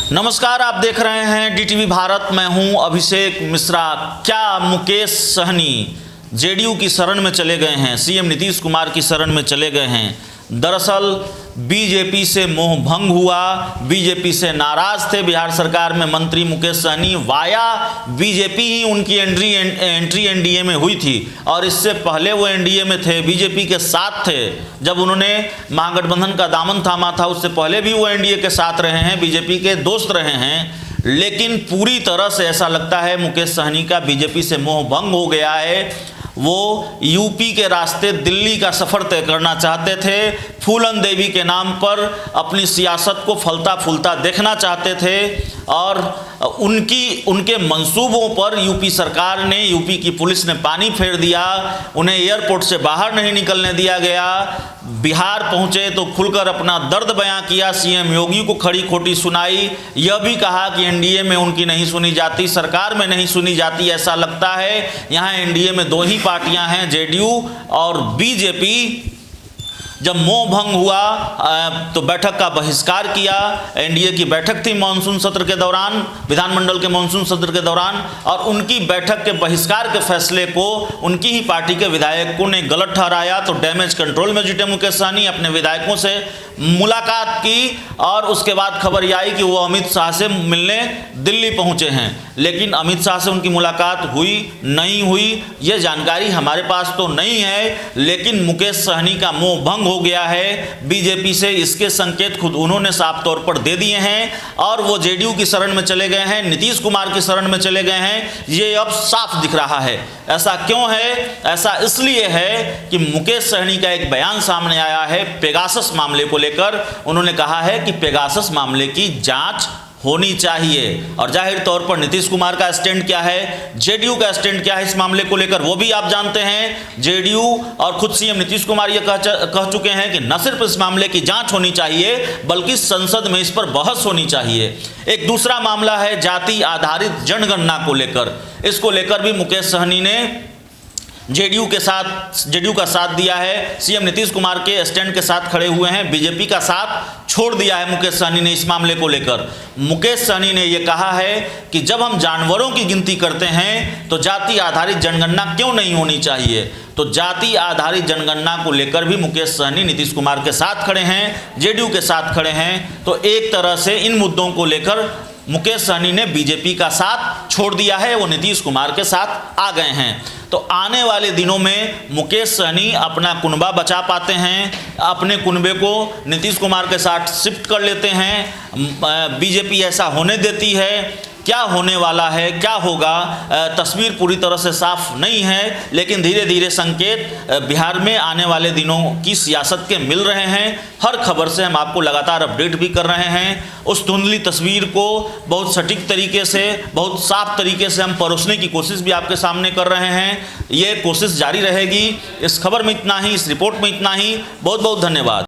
नमस्कार, आप देख रहे हैं डीटीवी भारत। मैं हूं अभिषेक मिश्रा। क्या मुकेश सहनी जेडीयू की शरण में चले गए हैं, सीएम नीतीश कुमार की शरण में चले गए हैं? दरअसल बीजेपी से मोह भंग हुआ, बीजेपी से नाराज थे। बिहार सरकार में मंत्री मुकेश सहनी वाया बीजेपी ही उनकी एंट्री एनडीए में हुई थी और इससे पहले वो एनडीए में थे, बीजेपी के साथ थे। जब उन्होंने महागठबंधन का दामन थामा था उससे पहले भी वो एनडीए के साथ रहे हैं, बीजेपी के दोस्त रहे हैं। लेकिन पूरी तरह से ऐसा लगता है मुकेश सहनी का बीजेपी से मोह भंग हो गया है। वो यूपी के रास्ते दिल्ली का सफ़र तय करना चाहते थे, फूलन देवी के नाम पर अपनी सियासत को फलता फूलता देखना चाहते थे और उनके मंसूबों पर यूपी सरकार ने, यूपी की पुलिस ने पानी फेर दिया। उन्हें एयरपोर्ट से बाहर नहीं निकलने दिया गया। बिहार पहुंचे तो खुलकर अपना दर्द बयां किया, सीएम योगी को खड़ी खोटी सुनाई। यह भी कहा कि एनडीए में उनकी नहीं सुनी जाती, सरकार में नहीं सुनी जाती। ऐसा लगता है यहाँ एनडीए में दो ही पार्टियां हैं, जेडीयू और बीजेपी। जब मोह भंग हुआ तो बैठक का बहिष्कार किया। एनडीए की बैठक थी मानसून सत्र के दौरान, विधानमंडल के मानसून सत्र के दौरान, और उनकी बैठक के बहिष्कार के फैसले को उनकी ही पार्टी के विधायकों ने गलत ठहराया। तो डैमेज कंट्रोल में जुटे मुकेश सहनी अपने विधायकों से मुलाकात की और उसके बाद खबर आई कि वो अमित शाह से मिलने दिल्ली पहुंचे हैं। लेकिन अमित शाह से उनकी मुलाकात हुई नहीं हुई ये जानकारी हमारे पास तो नहीं है। लेकिन मुकेश सहनी का मोह भंग हो गया है बीजेपी से, इसके संकेत खुद उन्होंने साफ तौर पर दे दिए हैं और वो जेडीयू की शरण में चले गए हैं, नीतीश कुमार की शरण में चले गए हैं। ये अब साफ दिख रहा है। ऐसा क्यों है? ऐसा इसलिए है कि मुकेश सहनी का एक बयान सामने आया है पेगासस मामले को लेकर। उन्होंने कहा है कि पेगासस मामले की जांच होनी चाहिए और जाहिर तौर पर नीतीश कुमार का स्टैंड क्या है, जेडीयू का स्टैंड क्या है इस मामले को लेकर वो भी आप जानते हैं। जेडीयू और खुद सीएम नीतीश कुमार ये कह चुके हैं कि न सिर्फ इस मामले की जांच होनी चाहिए बल्कि संसद में इस पर बहस होनी चाहिए। एक दूसरा मामला है जाति आधारित जनगणना को लेकर। इसको लेकर भी मुकेश सहनी ने जेडीयू का साथ दिया है, सीएम नीतीश कुमार के स्टैंड के साथ खड़े हुए हैं। बीजेपी का साथ छोड़ दिया है मुकेश सहनी ने इस मामले को लेकर। मुकेश सहनी ने यह कहा है कि जब हम जानवरों की गिनती करते हैं तो जाति आधारित जनगणना क्यों नहीं होनी चाहिए। तो जाति आधारित जनगणना को लेकर भी मुकेश सहनी नीतीश कुमार के साथ खड़े हैं, जेडीयू के साथ खड़े हैं। तो एक तरह से इन मुद्दों को लेकर मुकेश सहनी ने बीजेपी का साथ छोड़ दिया है, वो नीतीश कुमार के साथ आ गए हैं। तो आने वाले दिनों में मुकेश सहनी अपना कुनबा बचा पाते हैं, अपने कुनबे को नीतीश कुमार के साथ शिफ्ट कर लेते हैं, बीजेपी ऐसा होने देती है। क्या होने वाला है, क्या होगा, तस्वीर पूरी तरह से साफ नहीं है। लेकिन धीरे धीरे संकेत बिहार में आने वाले दिनों की सियासत के मिल रहे हैं। हर खबर से हम आपको लगातार अपडेट भी कर रहे हैं। उस धुंधली तस्वीर को बहुत सटीक तरीके से, बहुत साफ तरीके से हम परोसने की कोशिश भी आपके सामने कर रहे हैं। ये कोशिश जारी रहेगी। इस खबर में इतना ही, इस रिपोर्ट में इतना ही। बहुत बहुत धन्यवाद।